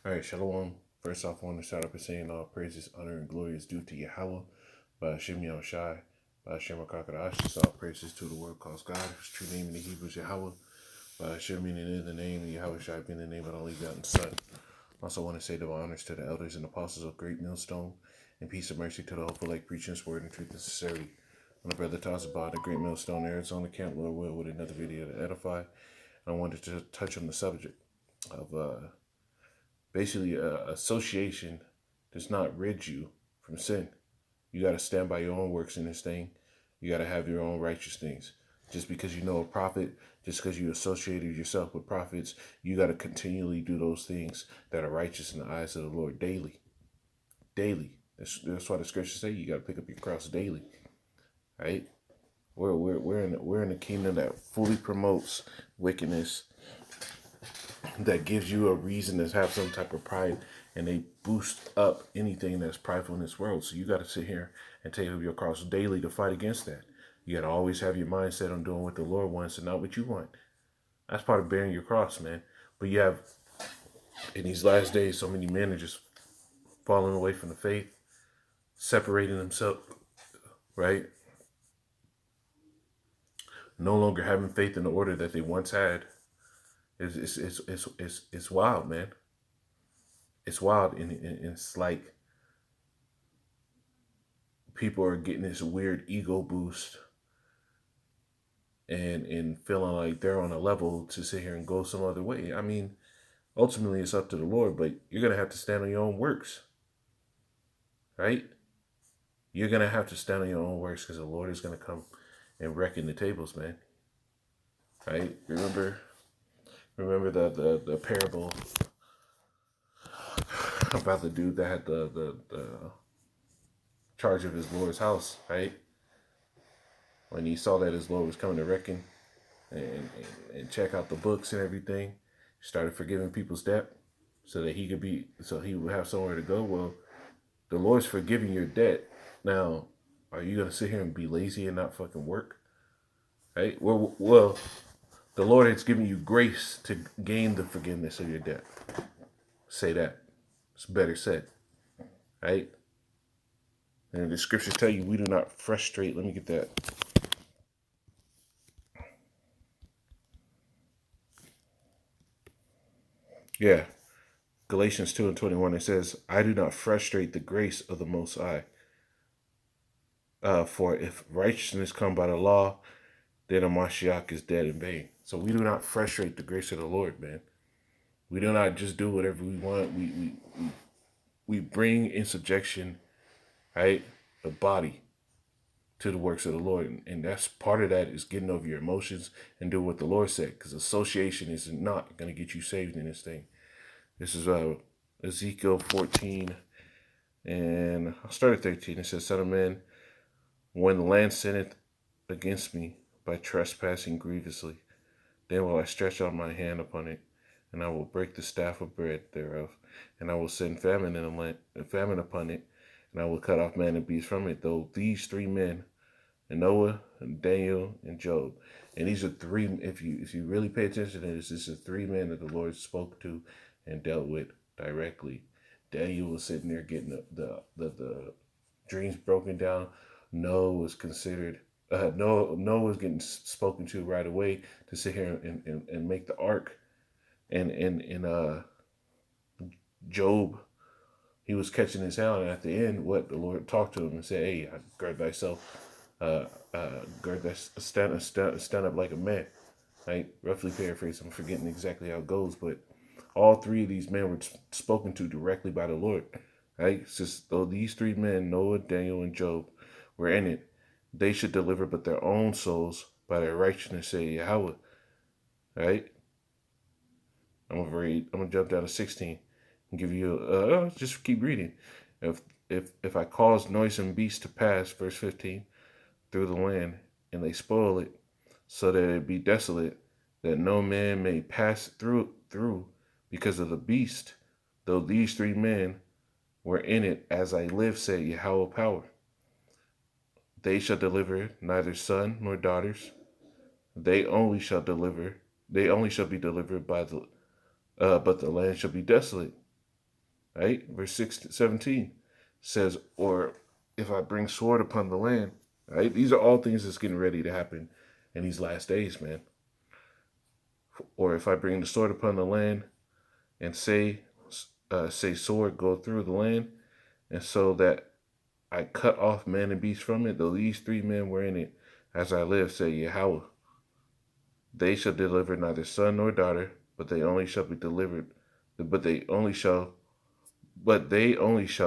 All right, Shalom. First off, I want to start up by saying all praises, honor, and glory is due to Yahweh, by Hashem Yahushai, by Hashem HaKakadash. All praises to the word calls God, whose true name in the Hebrew is Yahweh, by Hashem meaning in the name, and Yahushai being the name of the only begotten Son. Also want to say divine honors to the elders and apostles of Great Millstone, and peace and mercy to the hopeful like preaching his word and truth and sincerity. My brother Tazabah, the Great Millstone, Arizona Camp, Lord will, with another video to edify. And I wanted to touch on the subject of basically, association does not rid you from sin. You got to stand by your own works in this thing. You got to have your own righteous things. Just because you know a prophet, just because you associated yourself with prophets, you got to continually do those things that are righteous in the eyes of the Lord daily. Daily. That's why the scriptures say you got to pick up your cross daily. Right? We're in a kingdom that fully promotes wickedness, that gives you a reason to have some type of pride, and they boost up anything that's prideful in this world. So you got to sit here and take up your cross daily to fight against that. You got to always have your mindset on doing what the Lord wants and not what you want. That's part of bearing your cross, man. But you have, in these last days, so many men are just falling away from the faith, separating themselves, right? No longer having faith in the order that they once had. It's wild, man. It's wild, and it's like people are getting this weird ego boost and feeling like they're on a level to sit here and go some other way. I mean, ultimately it's up to the Lord, but you're gonna have to stand on your own works, right? You're gonna have to stand on your own works because the Lord is gonna come and reckon the tables, man. Right? Remember the parable about the dude that had the charge of his Lord's house, right? When he saw that his Lord was coming to reckon and check out the books and everything, he started forgiving people's debt so that he would have somewhere to go. Well, the Lord's forgiving your debt. Now, are you gonna sit here and be lazy and not fucking work? Right? Well, the Lord has given you grace to gain the forgiveness of your debt. Say that. It's better said. Right? And the scriptures tell you we do not frustrate. Let me get that. Yeah. Galatians 2 and 21, it says, I do not frustrate the grace of the Most High. For if righteousness come by the law, then a Mashiach is dead in vain. So we do not frustrate the grace of the Lord, man. We do not just do whatever we want. We bring in subjection, right, the body to the works of the Lord. And that's part of that is getting over your emotions and do what the Lord said. Because association is not going to get you saved in this thing. This is Ezekiel 14, and I'll start at 13. It says, Son of man, when the land sinneth against me by trespassing grievously, then will I stretch out my hand upon it, and I will break the staff of bread thereof, and I will send famine in the land, famine upon it, and I will cut off man and beast from it. Though these three men, Noah, and Daniel, and Job, and these are three. If you really pay attention to this are three men that the Lord spoke to and dealt with directly. Daniel was sitting there getting the dreams broken down. Noah was considered. Noah was getting spoken to right away to sit here and make the ark, and Job, he was catching his hell, and at the end, what the Lord talked to him and said, "Hey, gird thyself, stand up like a man." Right, roughly paraphrase. I'm forgetting exactly how it goes, but all three of these men were spoken to directly by the Lord. Right, it's just though these three men, Noah, Daniel, and Job, were in it, they should deliver but their own souls by their righteousness, say Yahweh. Right, I'm gonna jump down to 16 and give you just keep reading. If I cause noisome beasts to pass, verse 15, through the land, and they spoil it, so that it be desolate, that no man may pass through because of the beast, though these three men were in it, as I live, say Yahweh power. They shall deliver neither son nor daughters. They only shall be delivered by the but the land shall be desolate. right? Verse 17 says, or if I bring sword upon the land, right? These are all things that's getting ready to happen in these last days, man. Or if I bring the sword upon the land and say sword go through the land, and so that I cut off man and beast from it, though these three men were in it, as I live, say Yahweh, they shall deliver neither son nor daughter, but they only shall be delivered, but they only shall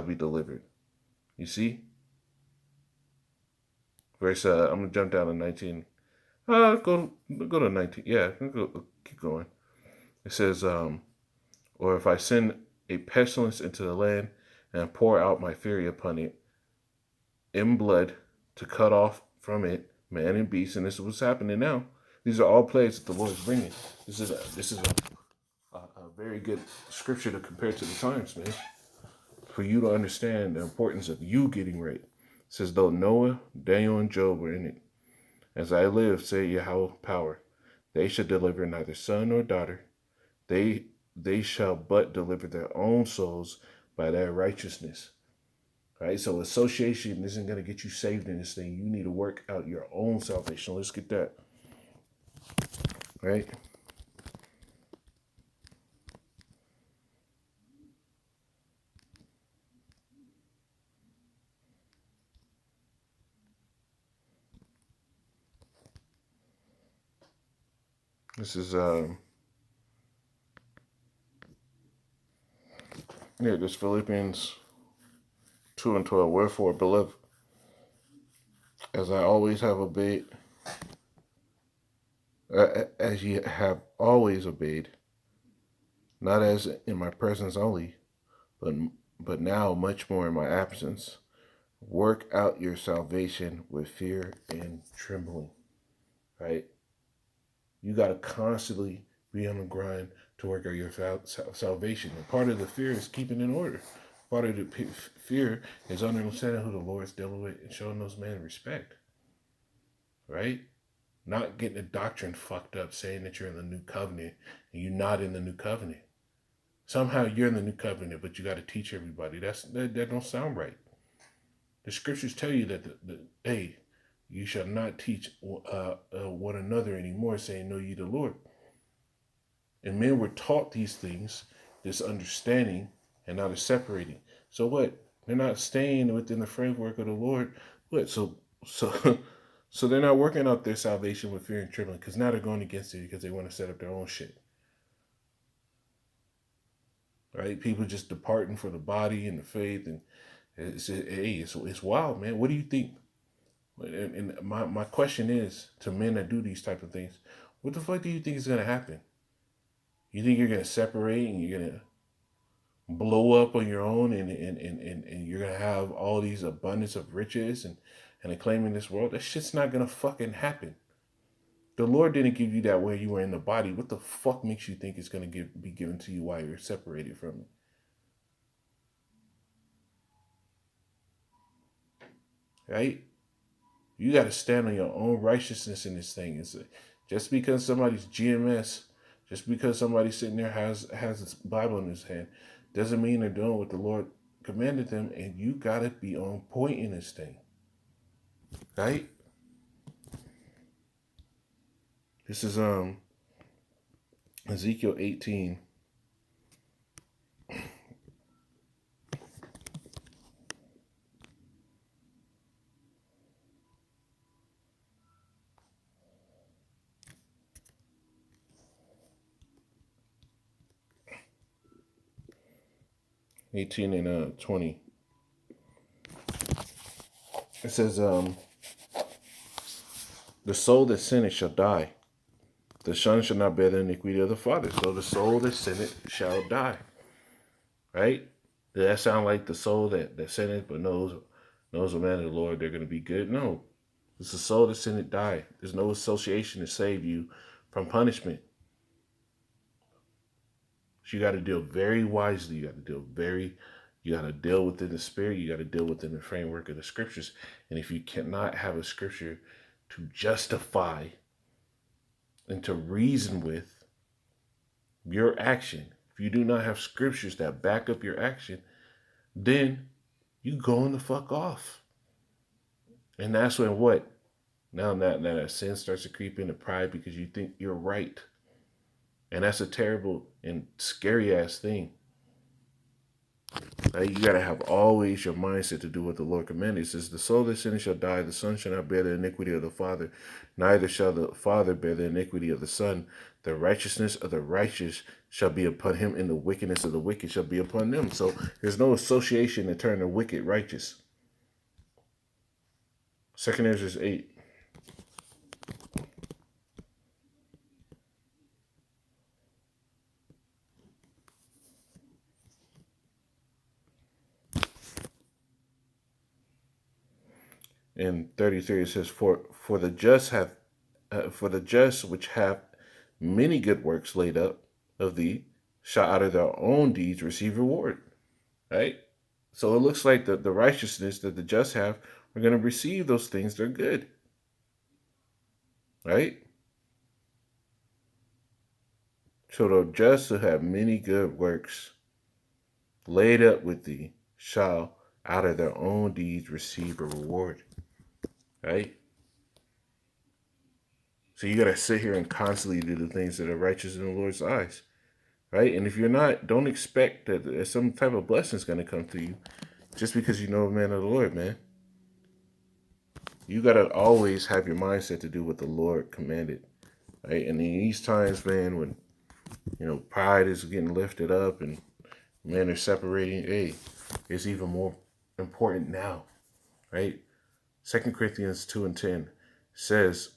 be delivered. You see? Verse I'm gonna jump down to 19. Go to 19. Yeah, keep going. It says, or if I send a pestilence into the land and pour out my fury upon it in blood to cut off from it man and beast, and this is what's happening now. These are all plagues that the Lord is bringing. This is a very good scripture to compare to the times, man, for you to understand the importance of you getting right. It says, though Noah, Daniel, and Job were in it, as I live, say Yahweh power, they shall deliver neither son nor daughter. They shall but deliver their own souls by their righteousness. Right? So association isn't going to get you saved in this thing. You need to work out your own salvation. Let's get that. Right? This is this Philippians 2:12. Wherefore, beloved, as I always have obeyed, as ye have always obeyed, not as in my presence only, but now much more in my absence, work out your salvation with fear and trembling. Right? You got to constantly be on the grind to work out your salvation. And part of the fear is keeping in order. Part of the fear is understanding who the Lord's dealing with and showing those men respect. Right? Not getting the doctrine fucked up, saying that you're in the new covenant and you're not in the new covenant. Somehow you're in the new covenant, but you got to teach everybody. That don't sound right. The scriptures tell you that hey, you shall not teach one another anymore, saying, know ye the Lord. And men were taught these things, this understanding, and now they're separating. So what? They're not staying within the framework of the Lord. What? So so they're not working out their salvation with fear and trembling, because now they're going against it because they want to set up their own shit. Right? People just departing for the body and the faith, and it's wild, man. What do you think? And my question is to men that do these type of things, what the fuck do you think is gonna happen? You think you're gonna separate and you're gonna blow up on your own, and you're gonna have all these abundance of riches and acclaim in this world? That shit's not gonna fucking happen. The Lord didn't give you that when you were in the body. What the fuck makes you think it's gonna be given to you while you're separated from it? Right? You got to stand on your own righteousness in this thing. It's just because somebody's GMS, just because somebody sitting there has this Bible in his hand, doesn't mean they're doing what the Lord commanded them. And you got to be on point in this thing, right? This is Ezekiel 18. And 20. It says, the soul that sinneth shall die. The son shall not bear the iniquity of the father. So the soul that sinneth shall die. Right? Does that sound like the soul that sinneth but knows the man of the Lord, they're going to be good? No. It's the soul that sinneth die. There's no association to save you from punishment. So you got to deal very wisely. You got to deal within the spirit. You got to deal within the framework of the scriptures. And if you cannot have a scripture to justify and to reason with your action, if you do not have scriptures that back up your action, then you going the fuck off. And that's when what? Now that sin starts to creep into pride because you think you're right. And that's a terrible and scary ass thing. Like, you gotta have always your mindset to do what the Lord commanded. It says, "The soul that sinneth shall die. The son shall not bear the iniquity of the father, neither shall the father bear the iniquity of the son. The righteousness of the righteous shall be upon him, and the wickedness of the wicked shall be upon them." So there's no association to turn the wicked righteous. 2 Ezra 8. In 33 it says, for the just which have many good works laid up of thee shall out of their own deeds receive reward. Right? So it looks like the righteousness that the just have are going to receive those things. They're good. Right? So the just who have many good works laid up with thee shall out of their own deeds receive a reward. Right? So you got to sit here and constantly do the things that are righteous in the Lord's eyes. Right? And if you're not, don't expect that some type of blessing is going to come to you just because you know a man of the Lord, man. You got to always have your mindset to do what the Lord commanded. Right? And in these times, man, when, pride is getting lifted up and men are separating, hey, it's even more important now. Right? 2 Corinthians 2:10 says,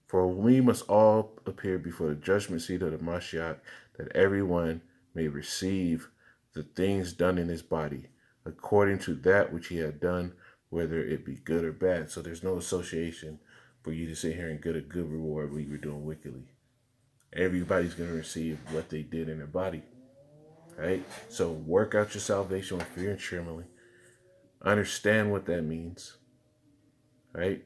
for we must all appear before the judgment seat of the Mashiach, that everyone may receive the things done in his body, according to that which he had done, whether it be good or bad. So there's no association for you to sit here and get a good reward when you're doing wickedly. Everybody's going to receive what they did in their body. Right? So work out your salvation with fear and trembling. Understand what that means. Right?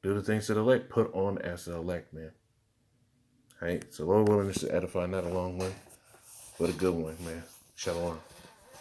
Do the things of the elect. Put on as the elect, man. Right? So Lord willing, this is edifying, not a long one, but a good one, man. Shalom.